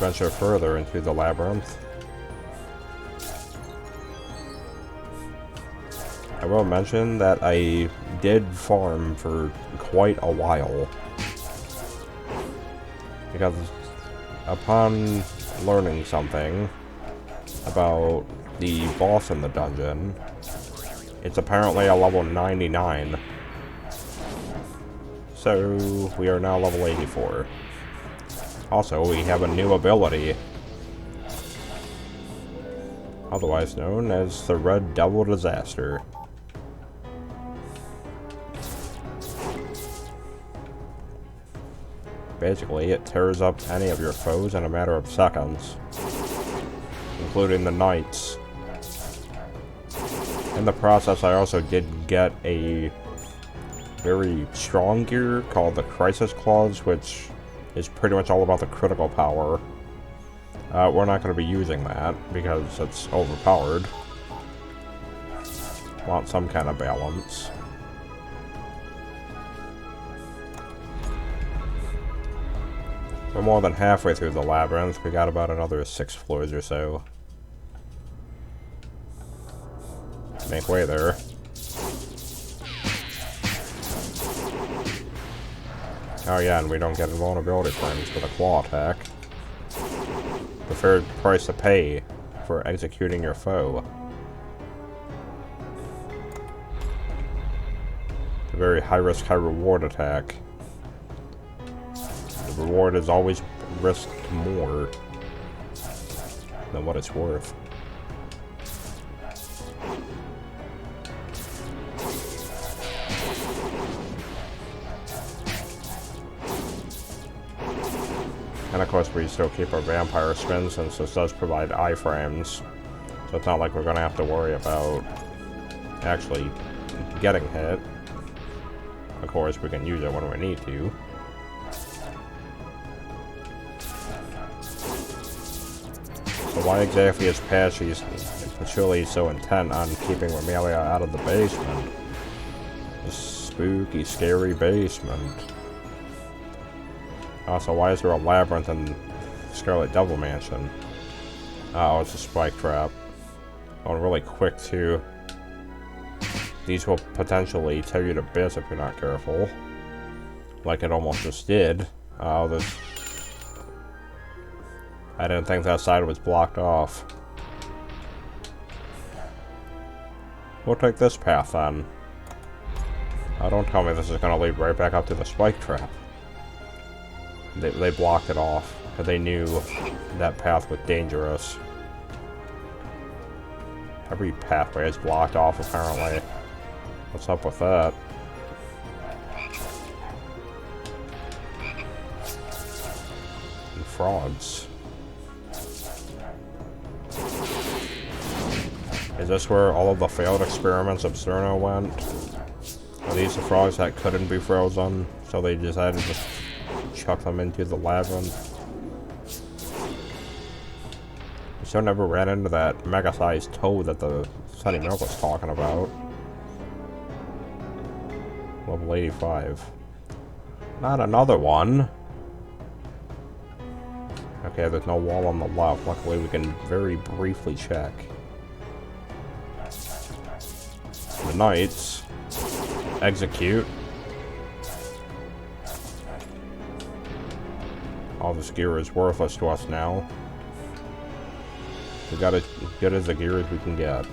venture further into the labyrinth. I will mention that I did farm for quite a while, because upon learning something about the boss in the dungeon, it's apparently a level 99, so we are now level 84. Also, we have a new ability, otherwise known as the Red Devil Disaster. Basically, it tears up any of your foes in a matter of seconds, including the knights. In the process, I also did get a very strong gear called the Crisis Claws, which is pretty much all about the critical power. We're not going to be using that because it's overpowered. Want some kind of balance. We're more than halfway through the labyrinth. We got about another 6 floors or so. Make way there. Oh yeah, and we don't get invulnerability frames for the claw attack. The fair price to pay for executing your foe. A very high risk, high reward attack. The reward is always risked more than what it's worth. And of course we still keep our vampire spin since this does provide iframes. So it's not like we're going to have to worry about actually getting hit. Of course we can use it when we need to. So why exactly is Patchy's surely so intent on keeping Remilia out of the basement? The spooky, scary basement. Also, why is there a labyrinth in Scarlet Devil Mansion? Oh, it's a spike trap. Oh, really quick too. These will potentially tear you to bits if you're not careful. Like it almost just did. Oh, there's... I didn't think that side was blocked off. We'll take this path then. Oh, don't tell me this is going to lead right back up to the spike trap. They blocked it off, because they knew that path was dangerous. Every pathway is blocked off, apparently. What's up with that? And frogs. Is this where all of the failed experiments of Cerno went? Are these the frogs that couldn't be frozen, so they decided to just chuck them into the labyrinth? I still never ran into that mega-sized toad that the Sunny Milk was talking about. Level 85. Not another one! Okay, there's no wall on the left. Luckily, we can very briefly check. The knights execute. All this gear is worthless to us now. We got as good as the gear as we can get.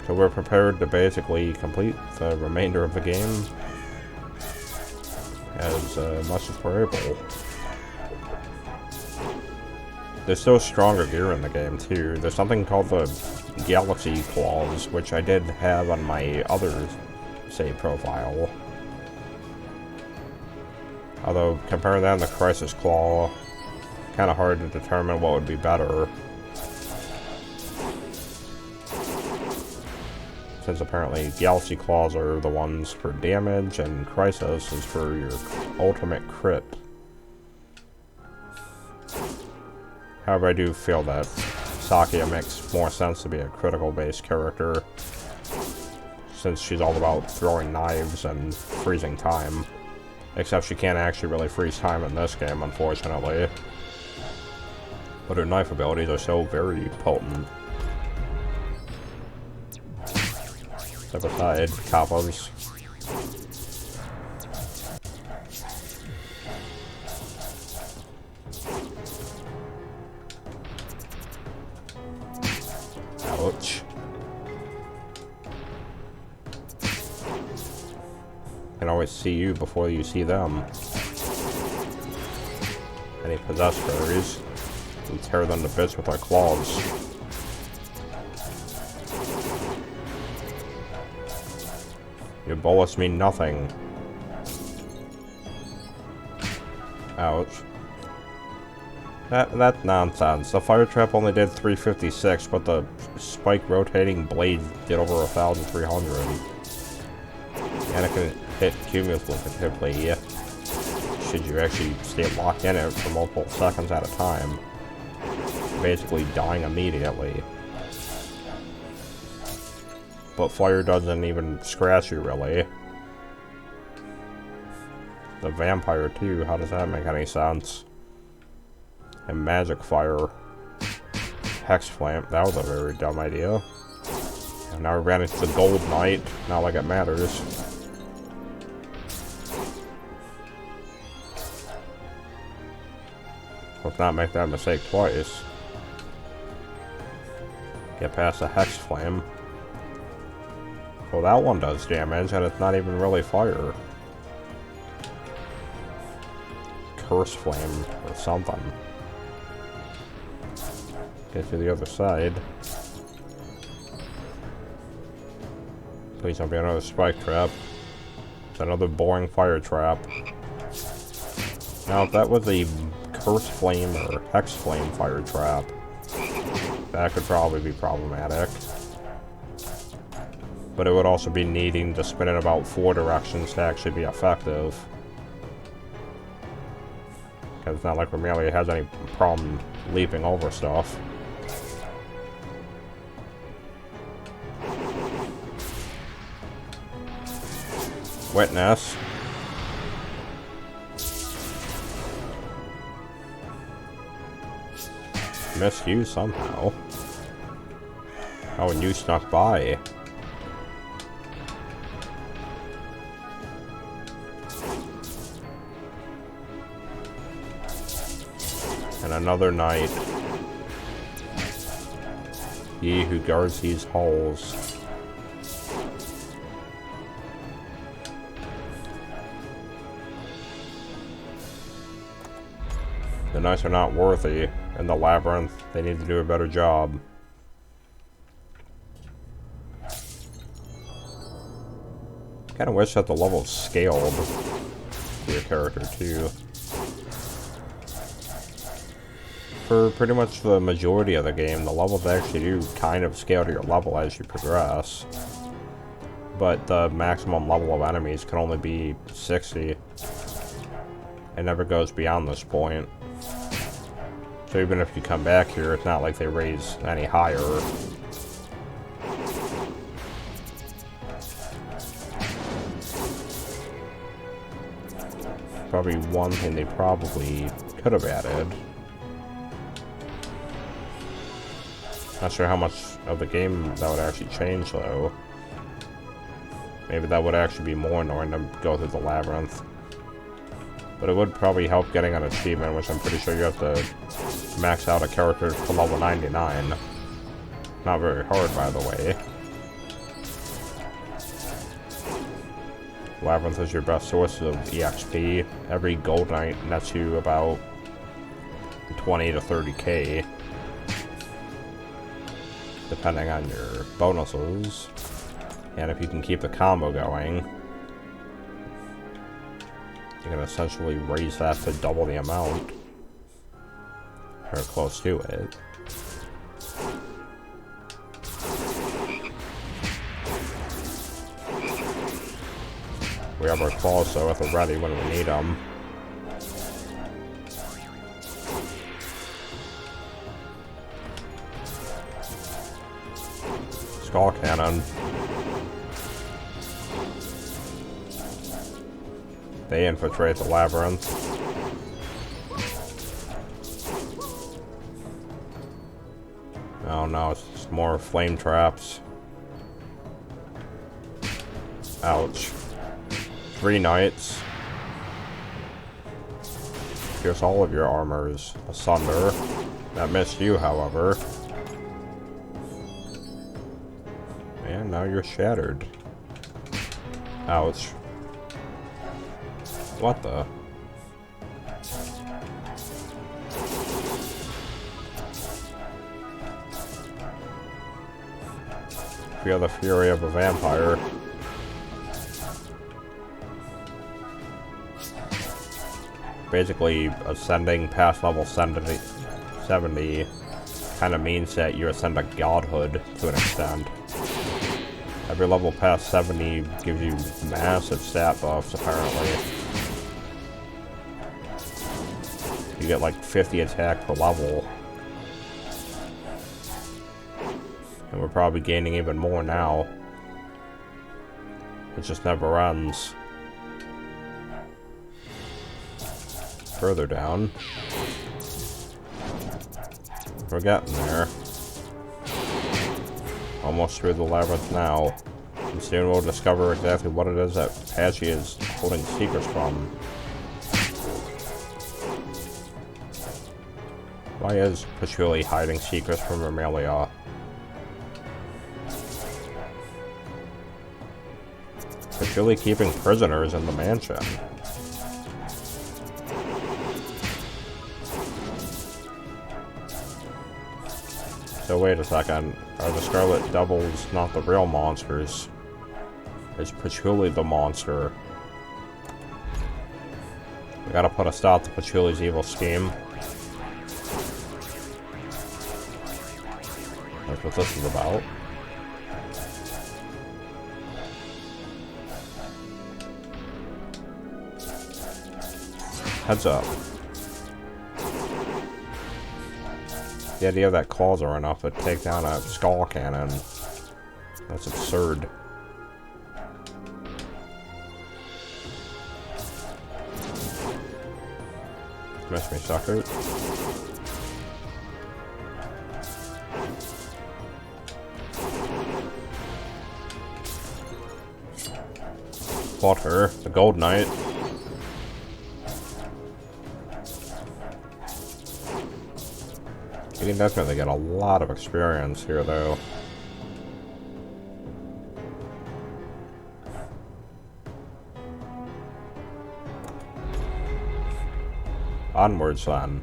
So we're prepared to basically complete the remainder of the game as much as we're able. There's still stronger gear in the game too. There's something called the Galaxy Claws, which I did have on my other save profile. Although, comparing that and the Crisis Claw, kind of hard to determine what would be better. Since apparently Galaxy Claws are the ones for damage, and Crisis is for your ultimate crit. However, I do feel that Sakia makes more sense to be a critical-based character, since she's all about throwing knives and freezing time. Except she can't actually really freeze time in this game, unfortunately. But her knife abilities are so very potent. Step aside, coppers. Ouch. I can always see you before you see them. Any possessed fairies, we tear them to bits with our claws. Your bullets mean nothing. Ouch. That's nonsense. The fire trap only did 356, but the spike rotating blade did over 1,300. And it can hit cumulatively should you actually stay locked in it for multiple seconds at a time. Basically dying immediately. But fire doesn't even scratch you, really. The vampire, too, how does that make any sense? And magic fire. Hex flame, that was a very dumb idea. And now we ran into the gold knight, not like it matters. Let's not make that mistake twice. Get past the hex flame. Well, that one does damage, and it's not even really fire. Curse flame or something. Get to the other side. Please don't be another spike trap. It's another boring fire trap. Now, if that was a curse flame or hex flame fire trap, that could probably be problematic. But it would also be needing to spin in about 4 directions to actually be effective. Because it's not like Remilia has any problem leaping over stuff. Witness. Missed you somehow. Oh, and you snuck by. And another knight. He who guards these halls. The knights are not worthy. In the Labyrinth, they need to do a better job. Kinda wish that the level scaled to your character too. For pretty much the majority of the game, the levels actually do kind of scale to your level as you progress. But the maximum level of enemies can only be 60. It never goes beyond this point. So even if you come back here, it's not like they raise any higher. Probably one thing they probably could have added. Not sure how much of the game that would actually change though. Maybe that would actually be more annoying to go through the Labyrinth. But it would probably help getting an achievement, which I'm pretty sure you have to max out a character to level 99. Not very hard, by the way. Labyrinth is your best source of EXP. Every gold knight nets you about 20 to 30k. Depending on your bonuses. And if you can keep the combo going, you can essentially raise that to double the amount. Or close to it. We have our claws though at the ready when we need them. Skull cannon. They infiltrate the Labyrinth. Oh no, it's just more flame traps. Ouch. 3 knights. Pierce all of your armors asunder. That missed you, however. And now you're shattered. Ouch. What the? Feel the fury of a vampire. Basically, ascending past level 70 kind of means that you ascend to godhood to an extent. Every level past 70 gives you massive stat buffs, apparently. You get like 50 attack per level. And we're probably gaining even more now. It just never ends. Further down. We're getting there. Almost through the labyrinth now. And soon we'll discover exactly what it is that Patchy is holding secrets from. Why is Patchouli hiding secrets from Remilia? Patchouli keeping prisoners in the mansion. So wait a second, are the Scarlet Devils not the real monsters? Is Patchouli the monster? We gotta put a stop to Patchouli's evil scheme. That's what this is about. Heads up. The idea that claws are enough to take down a skull cannon. That's absurd. Miss me, sucker. Fought her, the Gold Knight. You can definitely get a lot of experience here, though. Onwards, then.